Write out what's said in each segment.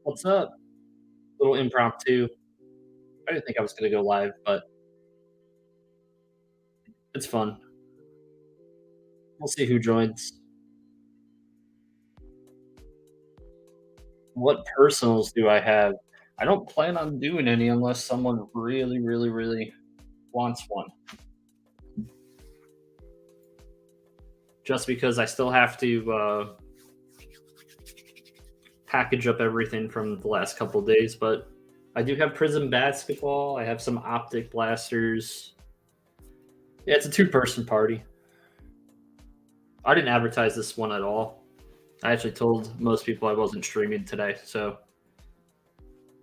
What's up? Little impromptu. I didn't think I was gonna go live, but it's fun. We'll see who joins. What personals do I have? I don't plan on doing any unless someone really, really, really wants one. Just because I still have to package up everything from the last couple days, but I do have Prism basketball. I have some optic blasters. Yeah, it's a two-person party. I didn't advertise this one at all. I actually told most people I wasn't streaming today, so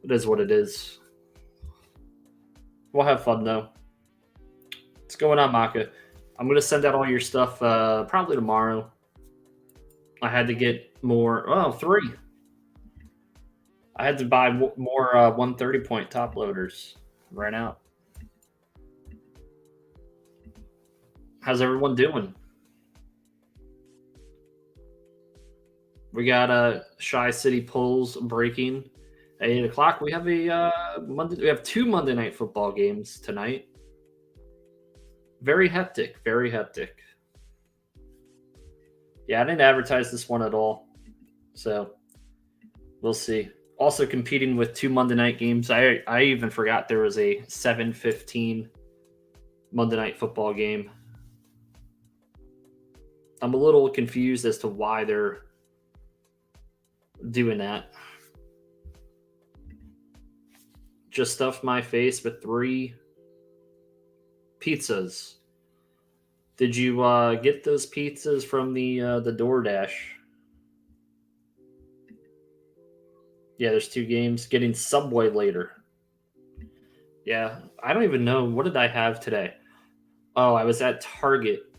it is what it is. We'll have fun though. What's going on, Maka? I'm gonna send out all your stuff probably tomorrow. I had to get more. Oh, three. I had to buy more 130 point top loaders. Ran out. How's everyone doing? We got Shy City Pulls breaking at 8 o'clock. We have a Monday. We have two Monday night football games tonight. Very hectic. Very hectic. Yeah, I didn't advertise this one at all, so we'll see. Also competing with two Monday night games. I even forgot there was a 7:15 Monday night football game. I'm a little confused as to why they're doing that. Just stuffed my face with 3 pizzas. Did you get those pizzas from the DoorDash? Yeah, there's 2 games. Getting Subway later. Yeah, I don't even know. What did I have today? Oh, I was at Target,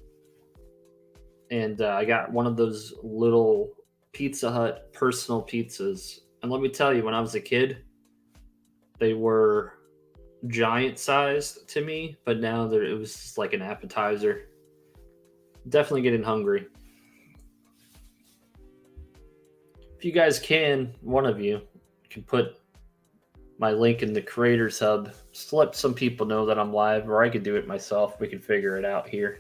and I got one of those little Pizza Hut personal pizzas. And let me tell you, when I was a kid, they were giant sized to me, but now it was just like an appetizer. Definitely getting hungry. If you guys can, one of you can put my link in the creators hub. Just let some people know that I'm live, or I could do it myself. We can figure it out here.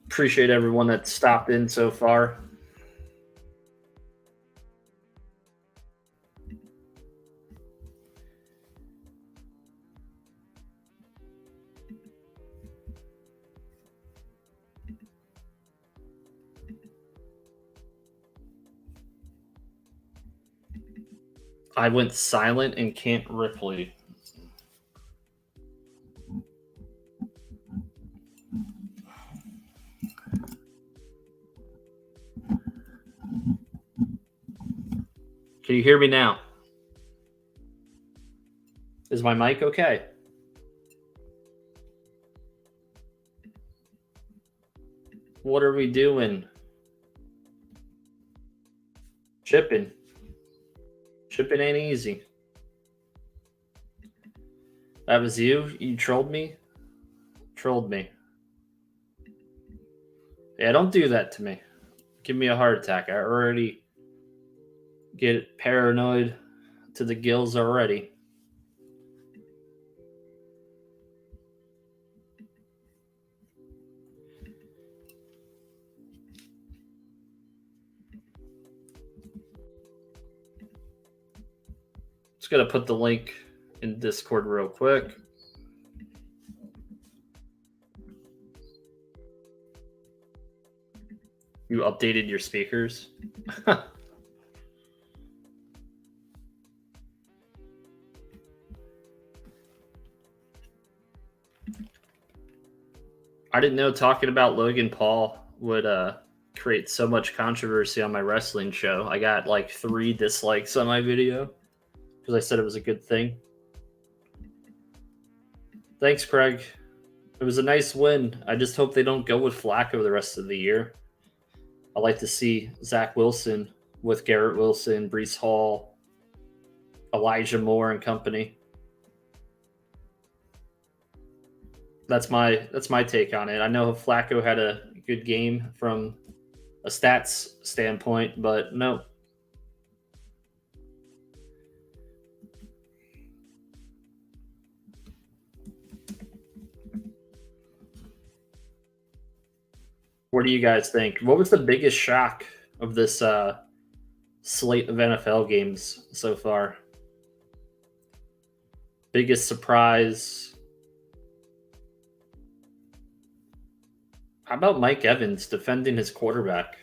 Appreciate everyone that stopped in so far. I went silent and can't Ripley. Can you hear me now? Is my mic okay? What are we doing? Shipping. Shipping ain't easy. That was you? You trolled me? Trolled me. Yeah, don't do that to me. Give me a heart attack. I already get paranoid to the gills already. Just gotta put the link in Discord real quick. You updated your speakers? I didn't know talking about Logan Paul would create so much controversy on my wrestling show. I got like 3 dislikes on my video because I said it was a good thing. Thanks, Craig. It was a nice win. I just hope they don't go with Flacco the rest of the year. I like to see Zach Wilson with Garrett Wilson, Brees Hall, Elijah Moore, and company. That's my take on it. I know Flacco had a good game from a stats standpoint, but no. What do you guys think? What was the biggest shock of this slate of NFL games so far? Biggest surprise? How about Mike Evans defending his quarterback?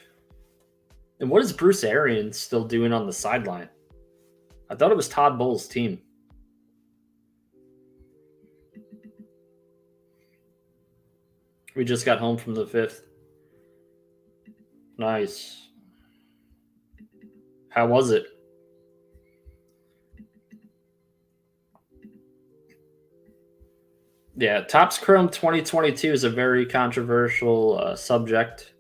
And what is Bruce Arians still doing on the sideline? I thought it was Todd Bowles' team. We just got home from the 5th. Nice. How was it? Yeah, Topps Chrome 2022 is a very controversial subject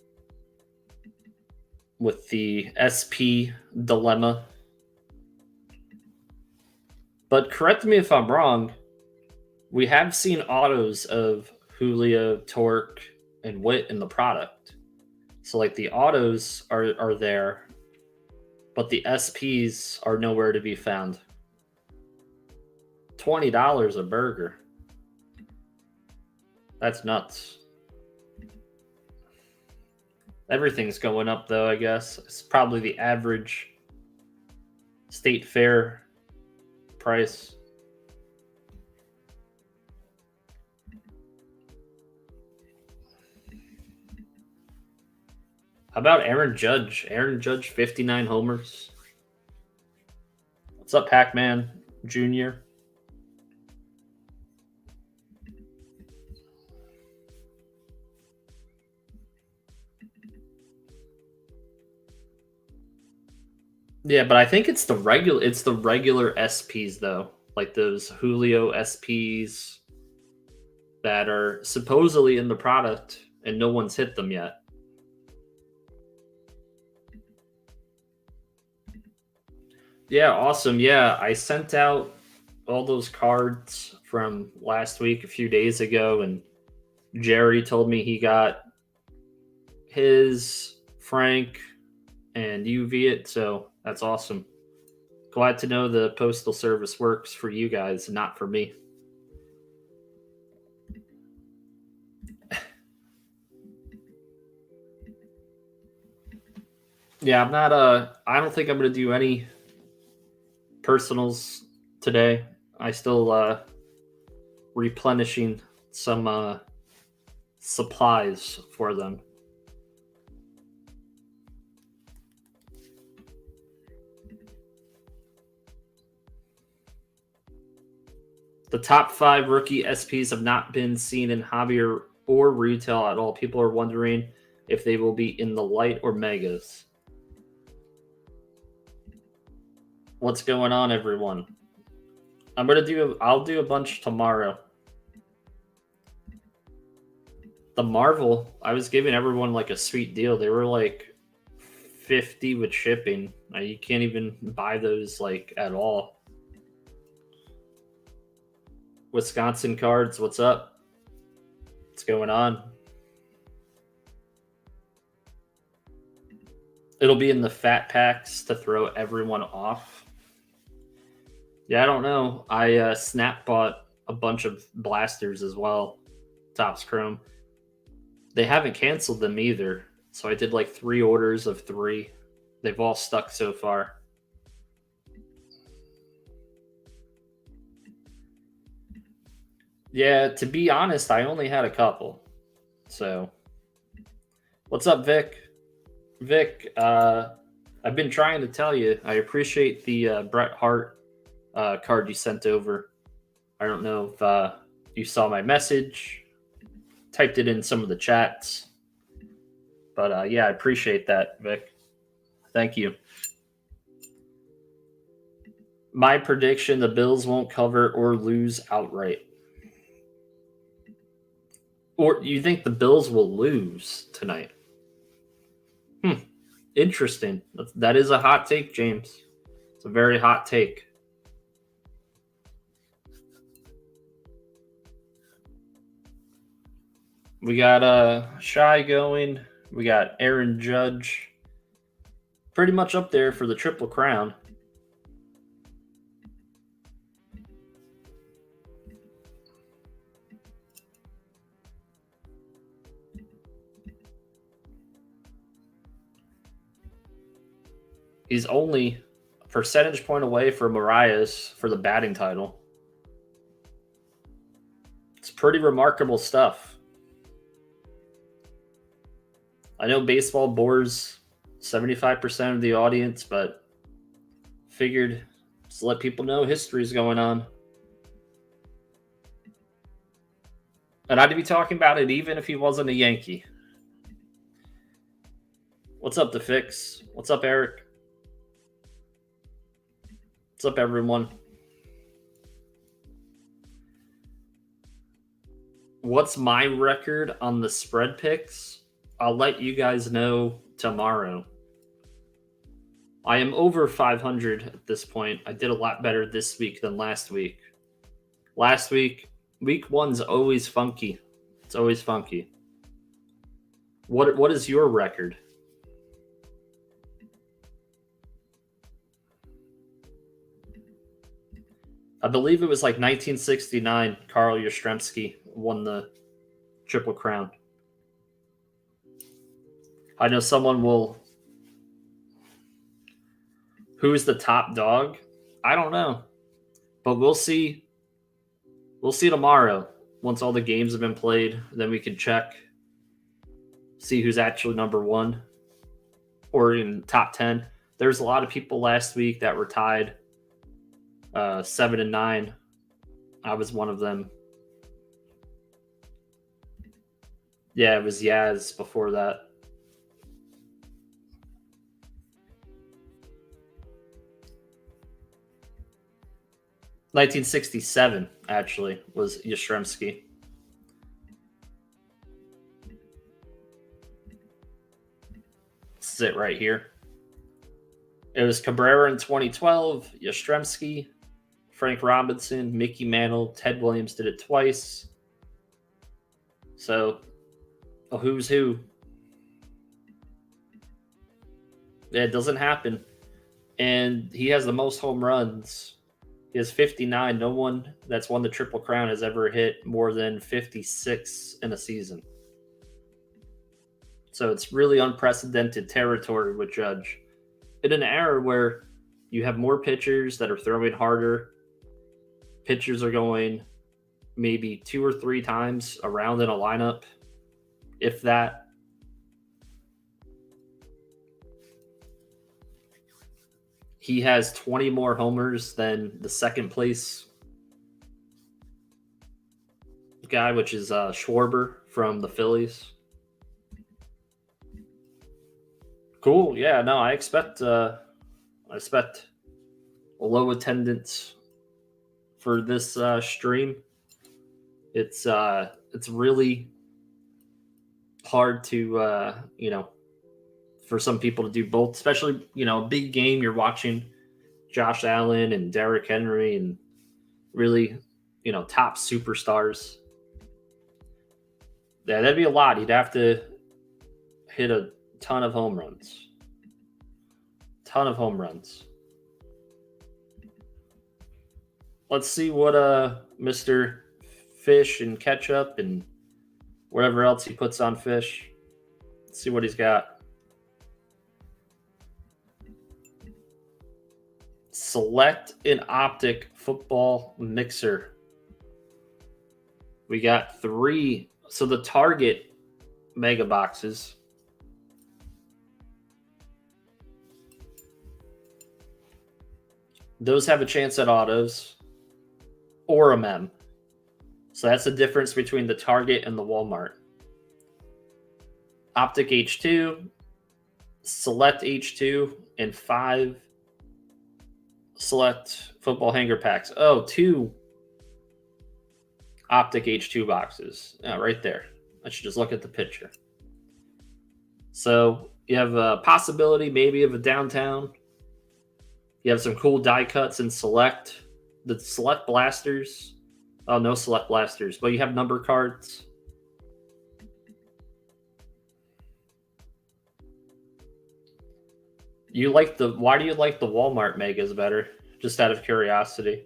with the SP dilemma. But correct me if I'm wrong, we have seen autos of Julio, Torque, and Witt in the product. So like the autos are there, but the SPs are nowhere to be found. $20 a burger. That's nuts. Everything's going up though, I guess. It's probably the average state fair price. How about Aaron Judge? Aaron Judge, 59 homers. What's up, Pac-Man Jr.? Yeah, but I think it's the regular SPs though. Like those Julio SPs that are supposedly in the product and no one's hit them yet. Yeah, awesome. Yeah, I sent out all those cards from last week a few days ago, and Jerry told me he got his, Frank, and UV it, so that's awesome. Glad to know the postal service works for you guys, not for me. Yeah, I'm not I don't think I'm gonna do any personals today. I still replenishing some supplies for them. The top 5 rookie SPs have not been seen in hobby or retail at all. People are wondering if they will be in the light or megas. What's going on, everyone? I'll do a bunch tomorrow. The Marvel, I was giving everyone like a sweet deal. They were like 50 with shipping. You can't even buy those like at all. Wisconsin Cards, what's up? What's going on? It'll be in the fat packs to throw everyone off. Yeah, I don't know. I snap bought a bunch of blasters as well. Topps Chrome. They haven't canceled them either. So I did like 3 orders of 3. They've all stuck so far. Yeah, to be honest, I only had a couple. So, what's up, Vic? Vic, I've been trying to tell you, I appreciate the Bret Hart card you sent over. I don't know if you saw my message, typed it in some of the chats. But yeah, I appreciate that, Vic. Thank you. My prediction, the Bills won't cover or lose outright. Or you think the Bills will lose tonight? Interesting. That is a hot take, James. It's a very hot take. We got Shy going. We got Aaron Judge. Pretty much up there for the Triple Crown. He's only a percentage point away from Marias for the batting title. It's pretty remarkable stuff. I know baseball bores 75% of the audience, but figured just let people know history's going on. And I'd be talking about it even if he wasn't a Yankee. What's up, The Fix? What's up, Eric? What's up, everyone? What's my record on the spread picks? I'll let you guys know tomorrow. I am over 500 at this point. I did a lot better this week than last week. Last week, week one's always funky. It's always funky. What is your record? I believe it was like 1969. Carl Yastrzemski won the Triple Crown. I know someone will. Who's the top dog? I don't know, but we'll see. We'll see tomorrow once all the games have been played. Then we can check, see who's actually number one or in top 10. There's a lot of people last week that were tied 7 and 9. I was one of them. Yeah, it was Yaz before that. (1967) actually was Yastrzemski. This is it right here. It was Cabrera in 2012, Yastrzemski, Frank Robinson, Mickey Mantle, Ted Williams did it twice. So, a who's who. Yeah, it doesn't happen. And he has the most home runs. He has 59. No one that's won the Triple Crown has ever hit more than 56 in a season. So it's really unprecedented territory with Judge. In an era where you have more pitchers that are throwing harder, pitchers are going maybe 2 or 3 times around in a lineup, if that. He has 20 more homers than the second place guy, which is Schwarber from the Phillies. Cool. Yeah, no, I expect a low attendance for this stream. It's really hard to for some people to do both, especially a big game. You're watching Josh Allen and Derrick Henry and really top superstars. Yeah, that'd be a lot. He'd have to hit a ton of home runs. Let's see what Mr. Fish and Ketchup and whatever else he puts on fish. Let's see what he's got. Select an optic football mixer. We got 3. So the Target mega boxes. Those have a chance at autos or a mem. So that's the difference between the Target and the Walmart. Optic H2, Select H2, and 5 Select football hanger packs. Oh, 2 Optic H2 boxes. Yeah, right there. I should just look at the picture. So you have a possibility maybe of a downtown. You have some cool die cuts in Select. The Select blasters. Oh, no Select blasters. But you have number cards. Why do you like the Walmart megas better? Just out of curiosity.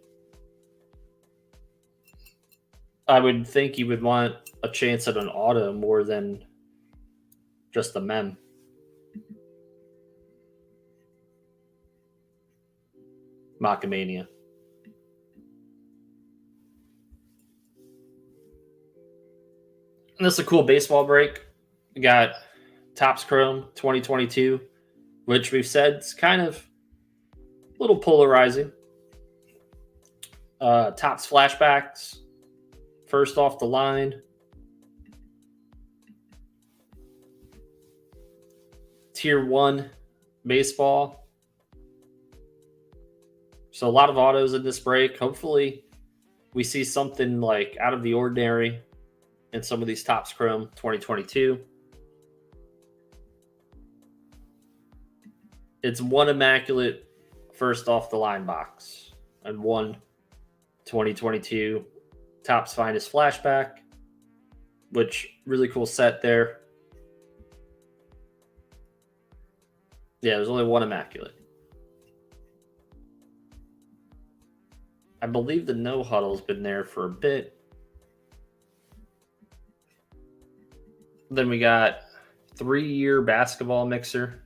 I would think you would want a chance at an auto more than just a mem. Macamania. And this is a cool baseball break. We got Topps Chrome 2022, which we've said is kind of a little polarizing. Topps flashbacks, first off the line. Tier 1 baseball. So a lot of autos in this break. Hopefully we see something like out of the ordinary in some of these Topps Chrome 2022. It's one immaculate first off the line box and one 2022 Topps Finest flashback, which really cool set there. Yeah, there's only one immaculate. I believe the no huddle's been there for a bit. Then we got 3-year basketball mixer.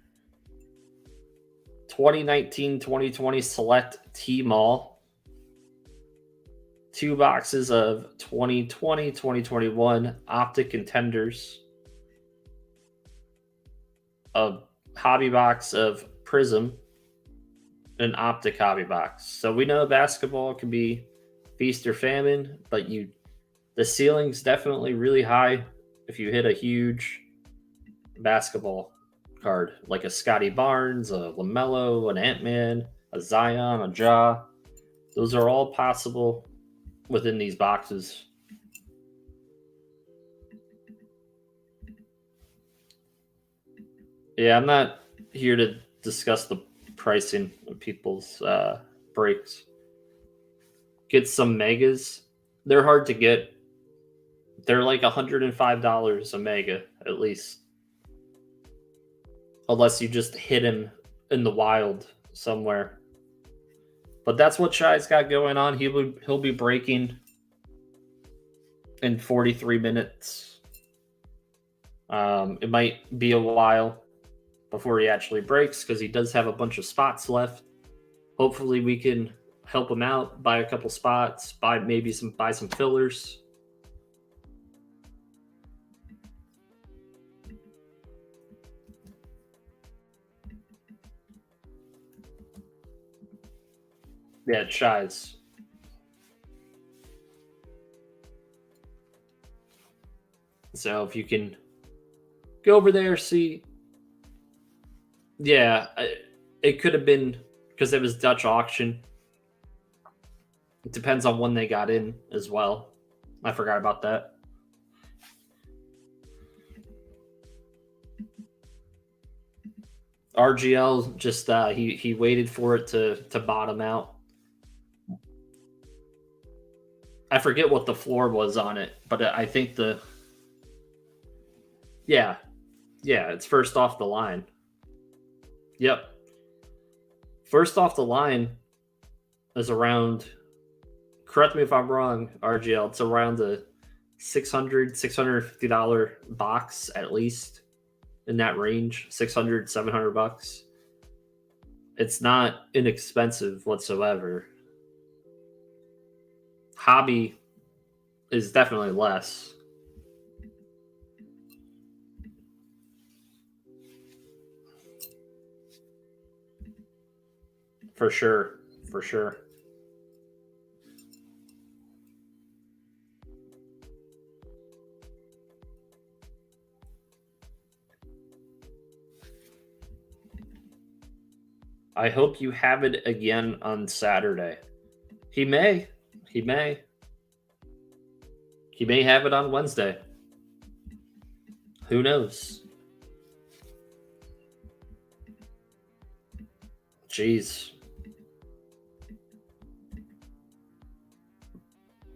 2019-2020 select T-Mall. 2 boxes of 2020-2021 Optic Contenders. A hobby box of Prism. An Optic hobby box. So we know basketball can be feast or famine, but the ceiling's definitely really high if you hit a huge basketball card, like a Scotty Barnes, a LaMelo, an Ant-Man, a Zion, a Ja. Those are all possible within these boxes. Yeah, I'm not here to discuss the pricing of people's breaks. Get some megas. They're hard to get. They're like $105 a mega at least, unless you just hit him in the wild somewhere. But that's what Shy's got going on. He'll be breaking in 43 minutes. It might be a while before he actually breaks because he does have a bunch of spots left. Hopefully we can help him out, buy a couple spots, buy some fillers. Yeah, it shies. So if you can go over there, see. Yeah, it could have been because it was Dutch auction. It depends on when they got in as well. I forgot about that. RGL just he waited for it to bottom out. I forget what the floor was on it, but I think yeah, it's first off the line. Yep. First off the line is around, correct me if I'm wrong, RGL, it's around the $650 box at least, in that range, $600-$700. It's not inexpensive whatsoever. Hobby is definitely less. For sure. I hope you have it again on Saturday. He may. He may have it on Wednesday. Who knows? Jeez.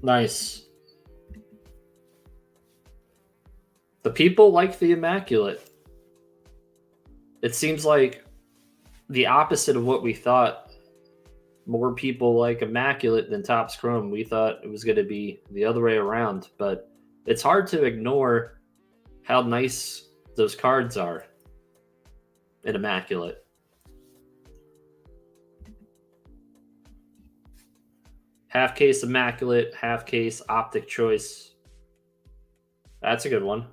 Nice. The people like the Immaculate. It seems like the opposite of what we thought. More people like Immaculate than Topps Chrome. We thought it was going to be the other way around, but it's hard to ignore how nice those cards are in Immaculate. Half case Immaculate, half case Optic Choice. That's a good one.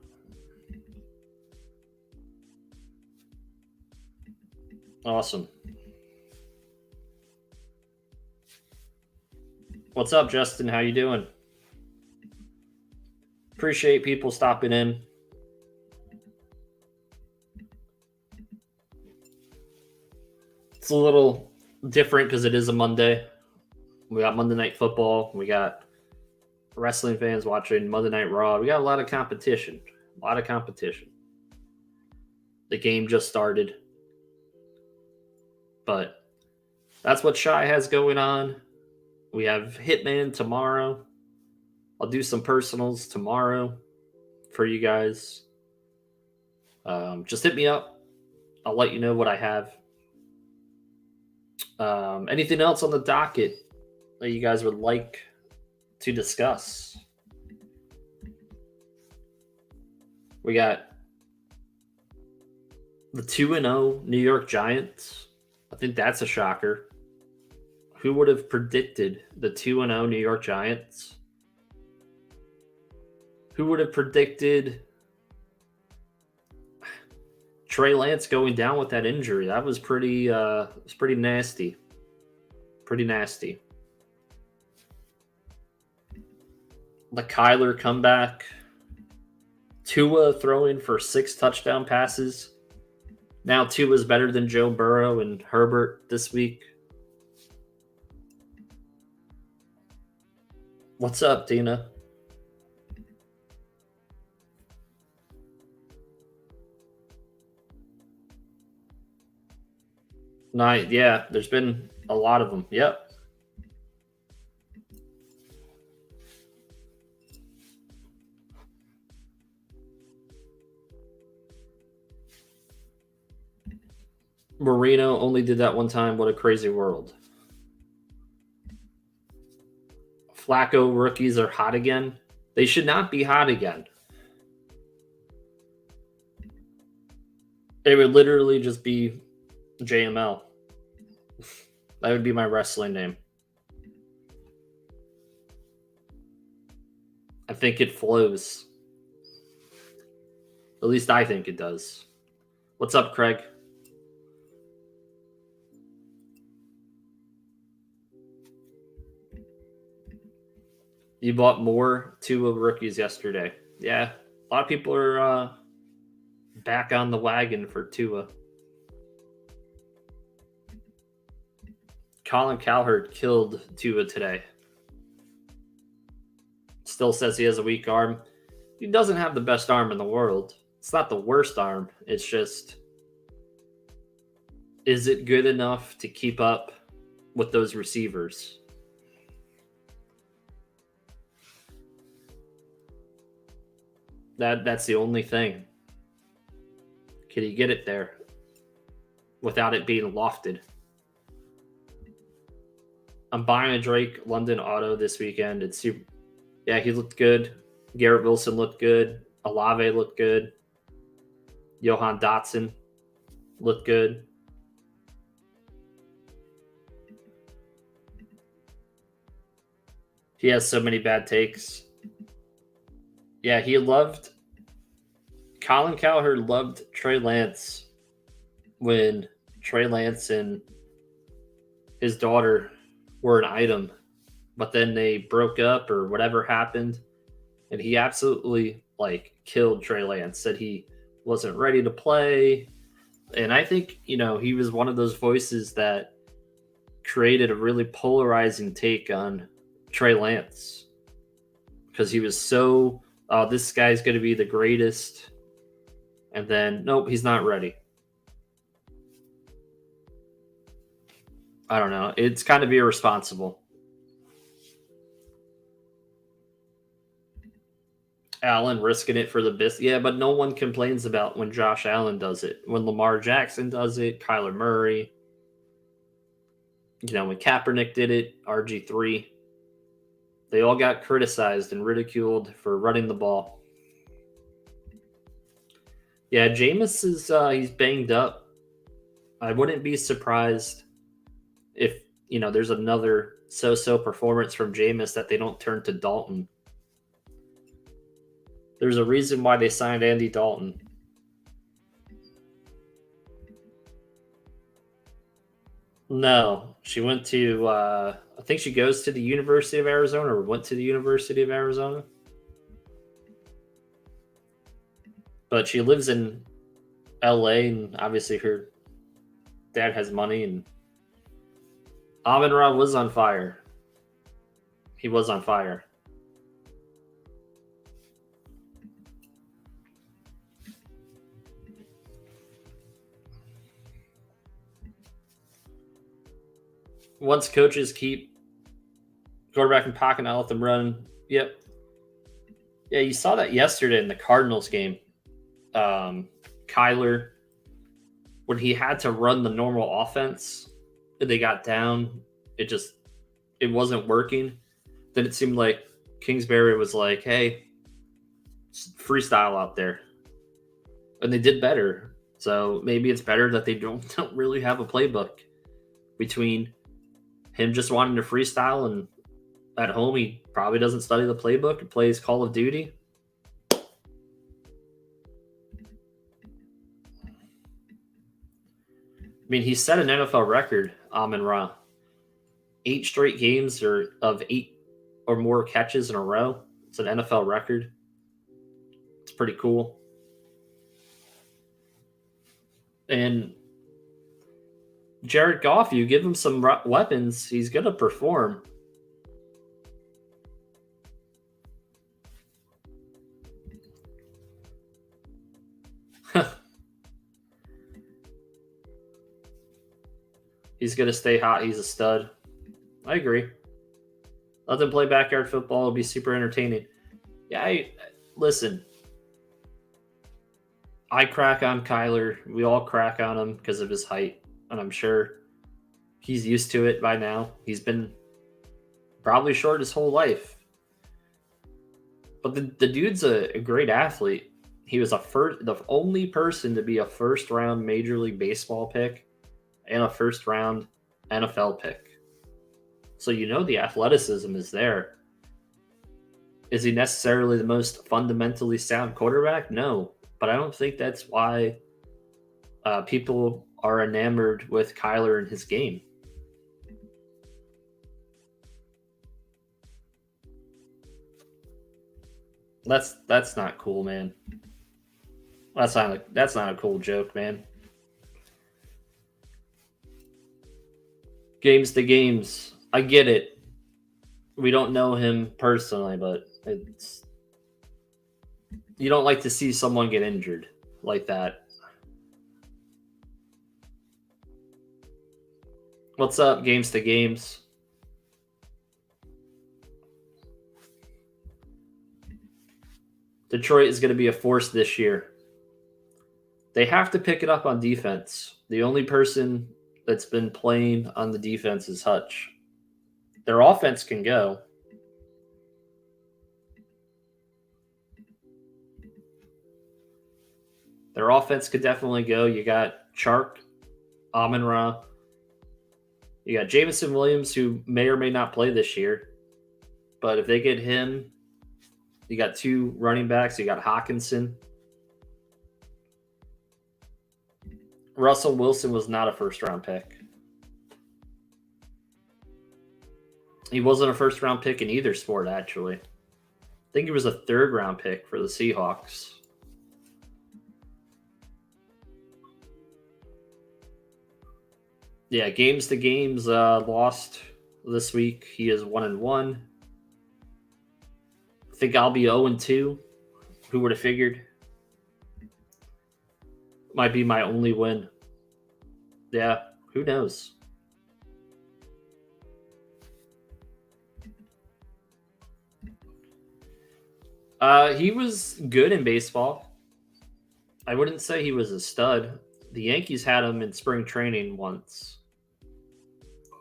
Awesome. What's up, Justin? How you doing? Appreciate people stopping in. It's a little different because it is a Monday. We got Monday Night Football. We got wrestling fans watching Monday Night Raw. We got a lot of competition. A lot of competition. The game just started. But that's what Shy has going on. We have Hitman tomorrow. I'll do some personals tomorrow for you guys. Just hit me up. I'll let you know what I have. Anything else on the docket that you guys would like to discuss? We got the 2-0 New York Giants. I think that's a shocker. Who would have predicted the 2-0 New York Giants? Who would have predicted Trey Lance going down with that injury? That was pretty nasty. Pretty nasty. The Kyler comeback. Tua throwing for 6 touchdown passes. Now Tua's better than Joe Burrow and Herbert this week. What's up, Dina? Yeah, there's been a lot of them. Yep. Marino only did that one time. What a crazy world. Flacco rookies are hot again. They should not be hot again. It would literally just be JML. That would be my wrestling name. I think it flows. At least I think it does. What's up, Craig? You bought more Tua rookies yesterday. Yeah, a lot of people are back on the wagon for Tua. Colin Cowherd killed Tua today. Still says he has a weak arm. He doesn't have the best arm in the world. It's not the worst arm. It's just, is it good enough to keep up with those receivers? That's the only thing. Can he get it there without it being lofted? I'm buying a Drake London auto this weekend. It's super. Yeah, he looked good. Garrett Wilson looked good. Olave looked good. Johan Dotson looked good. He has so many bad takes. Yeah, Colin Cowherd loved Trey Lance when Trey Lance and his daughter were an item, but then they broke up or whatever happened, and he absolutely killed Trey Lance, said he wasn't ready to play. And I think, he was one of those voices that created a really polarizing take on Trey Lance because he was so, oh, this guy's going to be the greatest. And then, nope, he's not ready. I don't know. It's kind of irresponsible. Allen risking it for the best. Yeah, but no one complains about when Josh Allen does it. When Lamar Jackson does it, Kyler Murray. When Kaepernick did it, RG3, they all got criticized and ridiculed for running the ball. Yeah, Jameis is he's banged up. I wouldn't be surprised if there's another so-so performance from Jameis that they don't turn to Dalton. There's a reason why they signed Andy Dalton. No, she went to. I think she goes to the University of Arizona, or went to the University of Arizona. But she lives in L.A. and obviously her dad has money. And Amon-Ra was on fire. He was on fire. Once coaches keep quarterback in pocket, not let them run. Yep. Yeah, you saw that yesterday in the Cardinals game. Kyler, when he had to run the normal offense, they got down. It wasn't working. Then it seemed like Kingsbury was like, "Hey, freestyle out there," and they did better. So maybe it's better that they don't really have a playbook between him just wanting to freestyle, and at home he probably doesn't study the playbook and plays Call of Duty. I mean, he set an NFL record, Amon-Ra. 8 straight games of 8 or more catches in a row. It's an NFL record. It's pretty cool. And Jared Goff, you give him some weapons, he's going to perform. He's going to stay hot. He's a stud. I agree. Let them play backyard football. It'll be super entertaining. Yeah, listen. I crack on Kyler. We all crack on him because of his height. And I'm sure he's used to it by now. He's been probably short his whole life. But the dude's a great athlete. He was the only person to be a first-round Major League Baseball pick and a first-round NFL pick. So the athleticism is there. Is he necessarily the most fundamentally sound quarterback? No. But I don't think that's why people are enamored with Kyler and his game. That's not cool, man. That's not a cool joke, man. Games to games. I get it. We don't know him personally, but you don't like to see someone get injured like that. What's up, games to games? Detroit is going to be a force this year. They have to pick it up on defense. The only person that's been playing on the defense is Hutch. Their offense can go. Their offense could definitely go. You got Chark, Amon-Ra. You got Jameson Williams, who may or may not play this year. But if they get him, you got 2 running backs. You got Hawkinson. Russell Wilson was not a first-round pick. He wasn't a first-round pick in either sport, actually. I think he was a third-round pick for the Seahawks. Yeah, games to games lost this week. He is 1-1. I think I'll be 0-2. Who would have figured? Might be my only win. Yeah, who knows? He was good in baseball. I wouldn't say he was a stud. The Yankees had him in spring training once.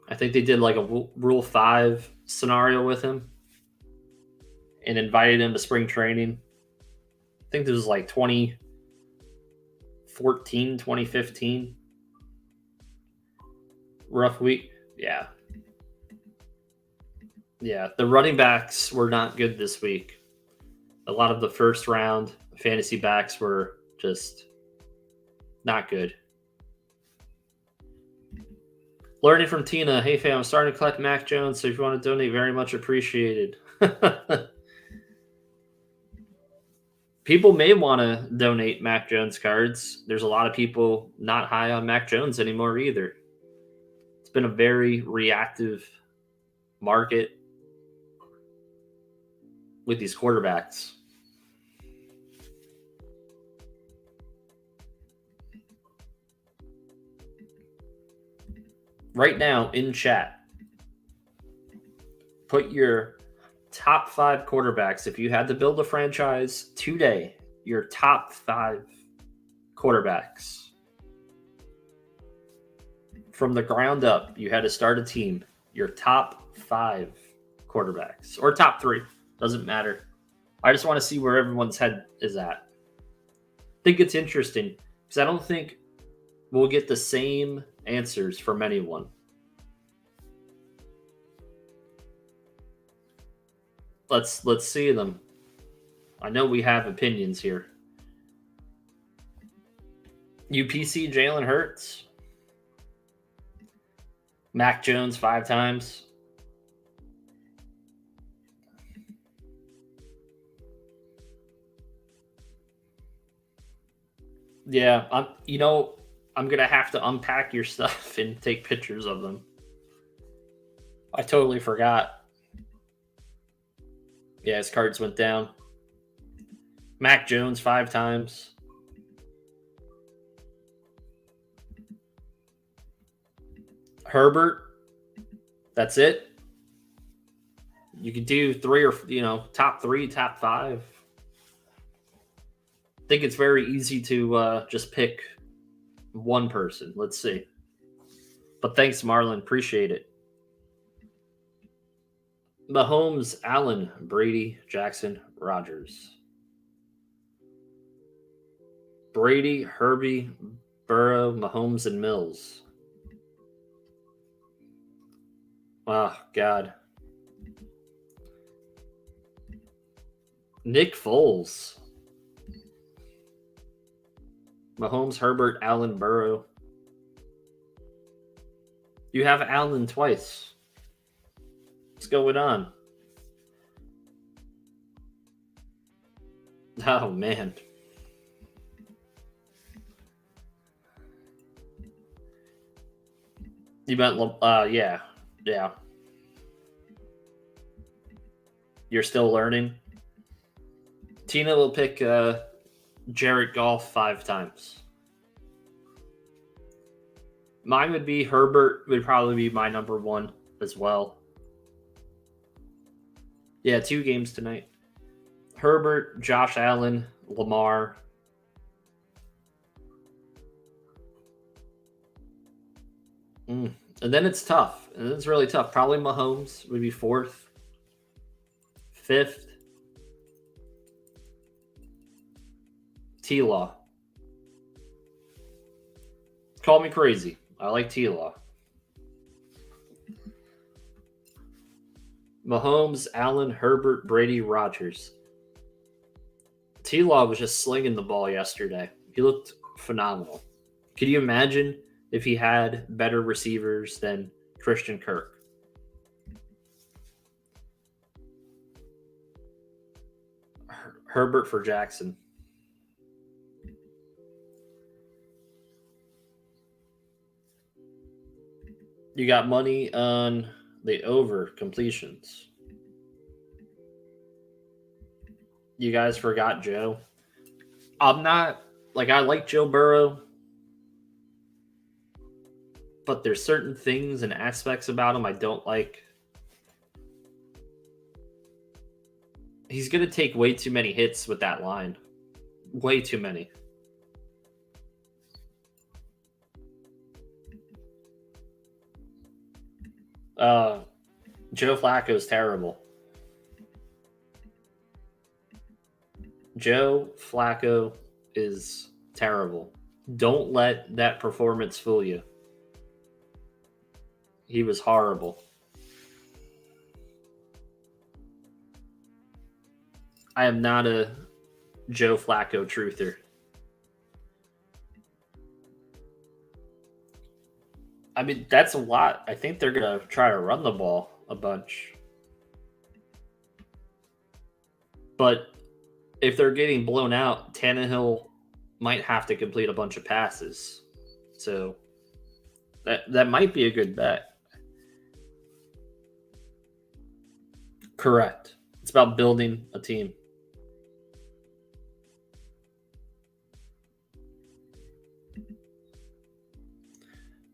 I think they did like a Rule 5 scenario with him and invited him to spring training. I think this was like 2014, 2015. Rough week. Yeah. Yeah. The running backs were not good this week. A lot of the first round fantasy backs were just not good. Learning from Tina. Hey, fam, I'm starting to collect Mac Jones, so if you want to donate, very much appreciated. People may want to donate Mac Jones cards. There's a lot of people not high on Mac Jones anymore either. It's been a very reactive market with these quarterbacks. Right now in chat, put your top 5 quarterbacks. If you had to build a franchise today, your top 5 quarterbacks. From the ground up, you had to start a team. Your top 5 quarterbacks. Or top 3. Doesn't matter. I just want to see where everyone's head is at. I think it's interesting because I don't think we'll get the same answers from anyone. Let's see them. I know we have opinions here. UPC Jalen Hurts. Mac Jones 5 times. Yeah, I'm gonna have to unpack your stuff and take pictures of them. I totally forgot. Yeah, his cards went down. Mac Jones 5 times. Herbert. That's it. You could do 3 or top 3, top 5. I think it's very easy to just pick one person. Let's see. But thanks, Marlon. Appreciate it. Mahomes, Allen, Brady, Jackson, Rodgers. Brady, Herbie, Burrow, Mahomes, and Mills. Oh, God. Nick Foles. Mahomes, Herbert, Allen, Burrow. You have Allen twice. What's going on? Oh, man. You meant, yeah. Yeah. You're still learning? Tina will pick Jared Goff 5 times. Mine would be Herbert would probably be my number 1 as well. Yeah, 2 games tonight. Herbert, Josh Allen, Lamar. And then it's tough. And it's really tough. Probably Mahomes would be 4th. 5th. T-Law. Call me crazy. I like T-Law. Mahomes, Allen, Herbert, Brady, Rodgers. T-Law was just slinging the ball yesterday. He looked phenomenal. Could you imagine if he had better receivers than Christian Kirk? Herbert for Jackson. You got money on the over completions. You guys forgot Joe. I'm not I like Joe Burrow, but there's certain things and aspects about him I don't like. He's going to take way too many hits with that line. Way too many. Uh, Joe Flacco is terrible. Joe Flacco is terrible. Don't let that performance fool you. He was horrible. I am not a Joe Flacco truther. I mean, that's a lot. I think they're going to try to run the ball a bunch. But if they're getting blown out, Tannehill might have to complete a bunch of passes. So that might be a good bet. Correct. It's about building a team.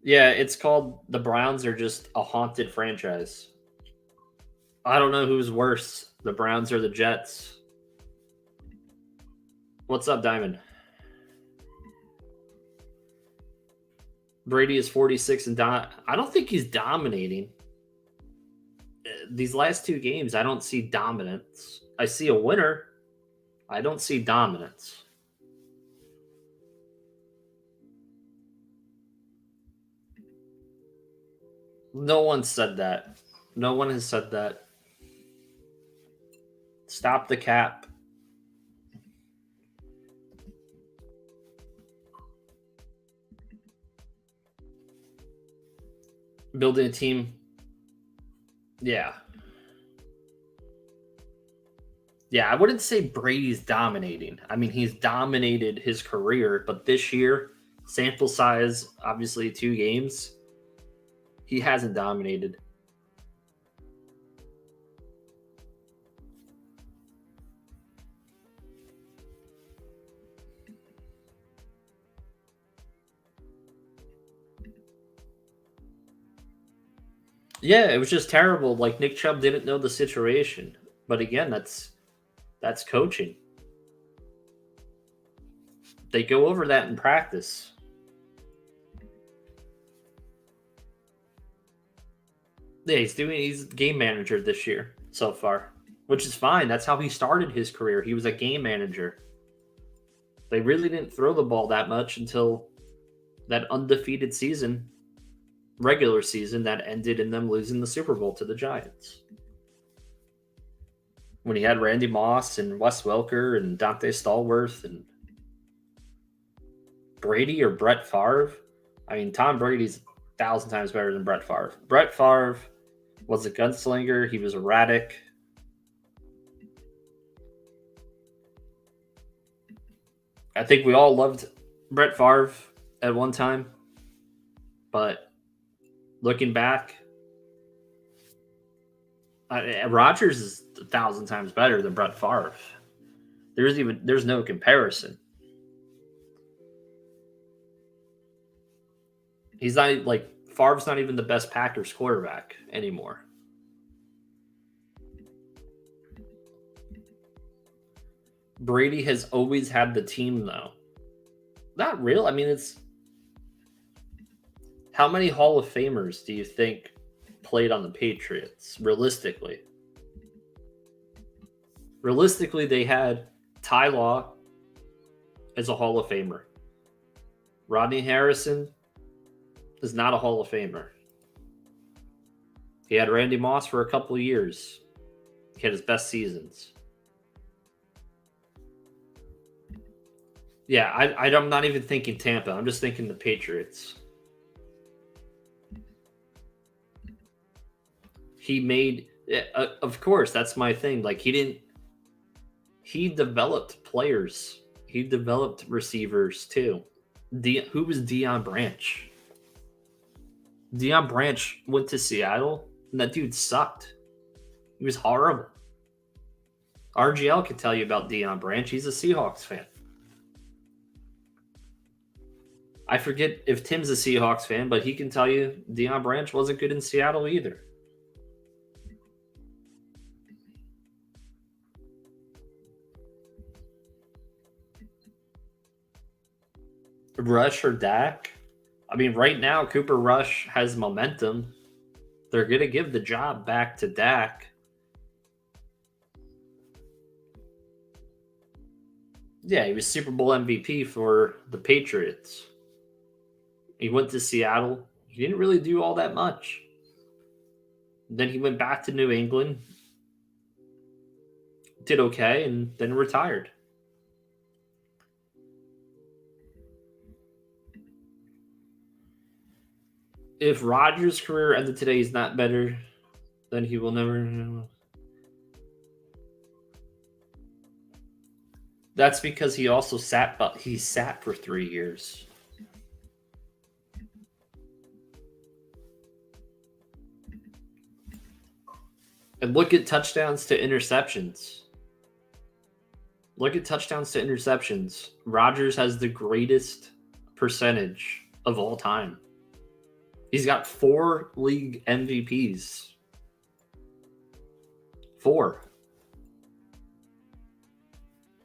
Yeah, it's called the Browns are just a haunted franchise. I don't know who's worse, the Browns or the Jets. What's up, Diamond? Brady is 46 and I don't think he's dominating. These last two games, I don't see dominance. I see a winner. I don't see dominance. No one said that. No one has said that. Stop the cap. Building a team. Yeah. Yeah, I wouldn't say Brady's dominating. I mean, he's dominated his career, but this year, sample size, obviously 2 games, he hasn't dominated. Yeah, it was just terrible. Like Nick Chubb didn't know the situation. But again, that's coaching. They go over that in practice. Yeah, he's game manager this year so far, which is fine. That's how he started his career. He was a game manager. They really didn't throw the ball that much until that undefeated season, regular season that ended in them losing the Super Bowl to the Giants. When he had Randy Moss and Wes Welker and Dante Stallworth and Brady or Brett Favre. I mean, Tom Brady's 1,000 times better than Brett Favre. Brett Favre was a gunslinger. He was erratic. I think we all loved Brett Favre at one time. But looking back, Rodgers is 1,000 times better than Brett Favre. There's no comparison. He's not like Favre's not even the best Packers quarterback anymore. Brady has always had the team though. Not real. I mean, it's how many Hall of Famers do you think played on the Patriots realistically? Realistically, they had Ty Law as a Hall of Famer. Rodney Harrison is not a Hall of Famer. He had Randy Moss for a couple of years. He had his best seasons. Yeah, I'm not even thinking Tampa. I'm just thinking the Patriots. He made, of course, that's my thing. Like he developed players. He developed receivers too. Who was Deion Branch? Deion Branch went to Seattle, and that dude sucked. He was horrible. RGL can tell you about Deion Branch. He's a Seahawks fan. I forget if Tim's a Seahawks fan, but he can tell you Deion Branch wasn't good in Seattle either. Rush or Dak? I mean, right now, Cooper Rush has momentum. They're going to give the job back to Dak. Yeah, he was Super Bowl MVP for the Patriots. He went to Seattle. He didn't really do all that much. Then he went back to New England, did okay, and then retired. If Rodgers' career ended today, he's not better, then he will never. That's because he also sat, but he sat for 3 years. And look at touchdowns to interceptions. Look at touchdowns to interceptions. Rodgers has the greatest percentage of all time. He's got 4 league MVPs. 4.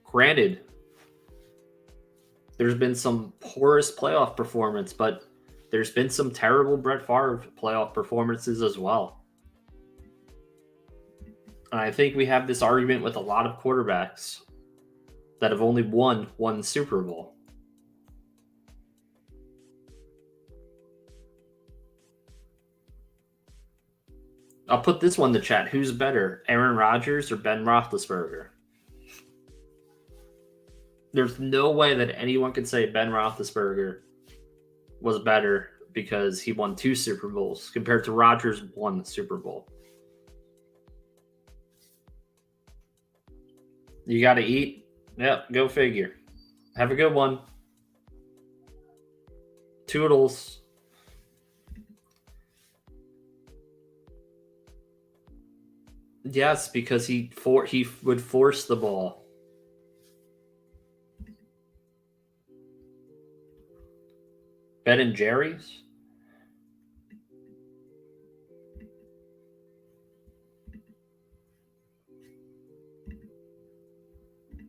Granted, there's been some porous playoff performance, but there's been some terrible Brett Favre playoff performances as well. And I think we have this argument with a lot of quarterbacks that have only won one Super Bowl. I'll put this one in the chat. Who's better, Aaron Rodgers or Ben Roethlisberger? There's no way that anyone can say Ben Roethlisberger was better because he won 2 Super Bowls compared to Rodgers 1 Super Bowl. You got to eat? Yep, go figure. Have a good one. Toodles. Yes, because he would force the ball. Ben and Jerry's?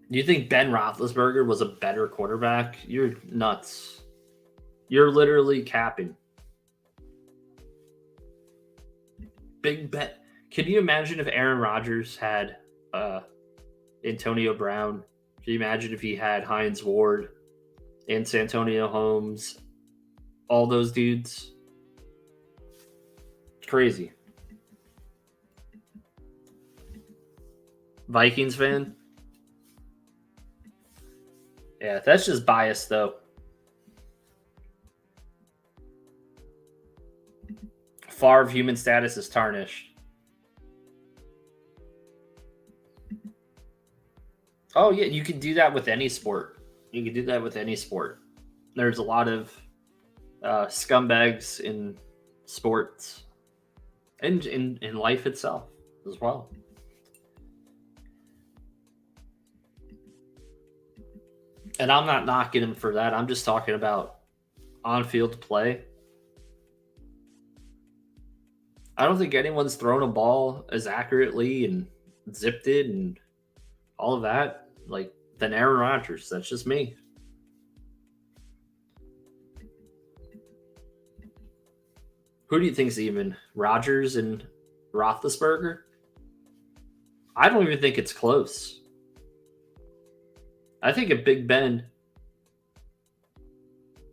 You think Ben Roethlisberger was a better quarterback? You're nuts. You're literally capping. Big bet. Can you imagine if Aaron Rodgers had Antonio Brown? Can you imagine if he had Hines Ward and Santonio Holmes? All those dudes? It's crazy. Vikings fan? Yeah, that's just bias, though. Favre human status is tarnished. Oh, yeah, you can do that with any sport. You can do that with any sport. There's a lot of scumbags in sports and in life itself as well. And I'm not knocking him for that. I'm just talking about on-field play. I don't think anyone's thrown a ball as accurately and zipped it and all of that than Aaron Rodgers. That's just me. Who do you think's even? Rodgers and Roethlisberger? I don't even think it's close. I think if Big Ben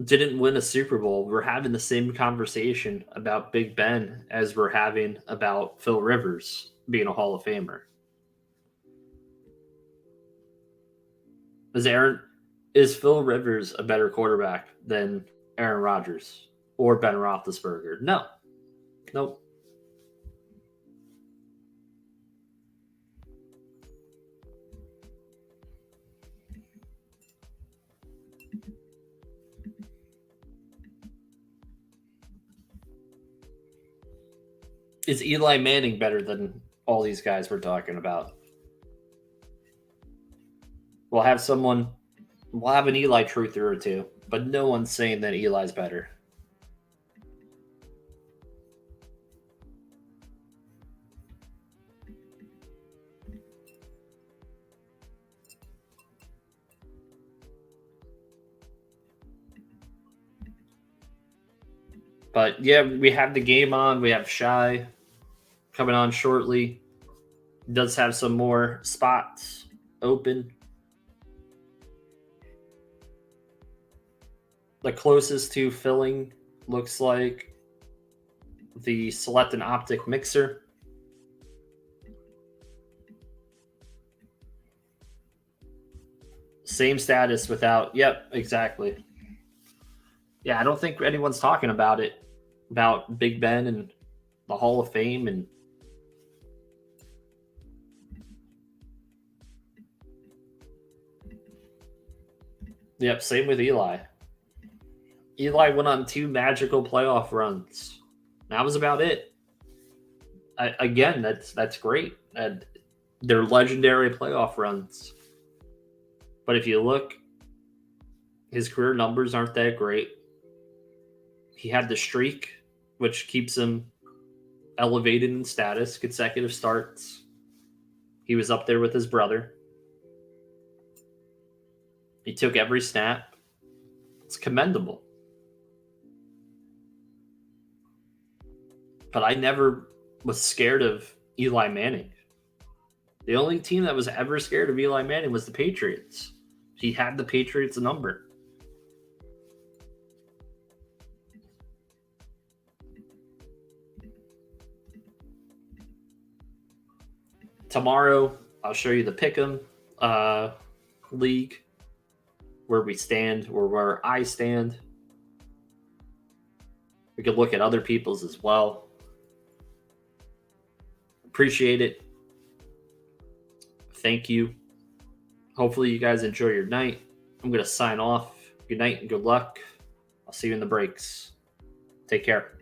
didn't win a Super Bowl, we're having the same conversation about Big Ben as we're having about Phil Rivers being a Hall of Famer. Is Phil Rivers a better quarterback than Aaron Rodgers or Ben Roethlisberger? No. Nope. Is Eli Manning better than all these guys we're talking about? We'll have an Eli truther or two, but no one's saying that Eli's better. But yeah, we have the game on. We have Shy. coming on shortly. Does have some more spots open. The closest to filling looks like the Select and Optic mixer. Same status without, yep, exactly. Yeah, I don't think anyone's talking about it, about Big Ben and the Hall of Fame. And yep, same with Eli. Eli went on 2 magical playoff runs. That was about it. Again, that's great. And they're legendary playoff runs. But if you look, his career numbers aren't that great. He had the streak, which keeps him elevated in status, consecutive starts. He was up there with his brother. He took every snap. It's commendable. But I never was scared of Eli Manning. The only team that was ever scared of Eli Manning was the Patriots. He had the Patriots number. Tomorrow, I'll show you the Pick'em league, where we stand, or where I stand. We could look at other people's as well. Appreciate it. Thank you. Hopefully you guys enjoy your night. I'm going to sign off. Good night and good luck. I'll see you in the breaks. Take care.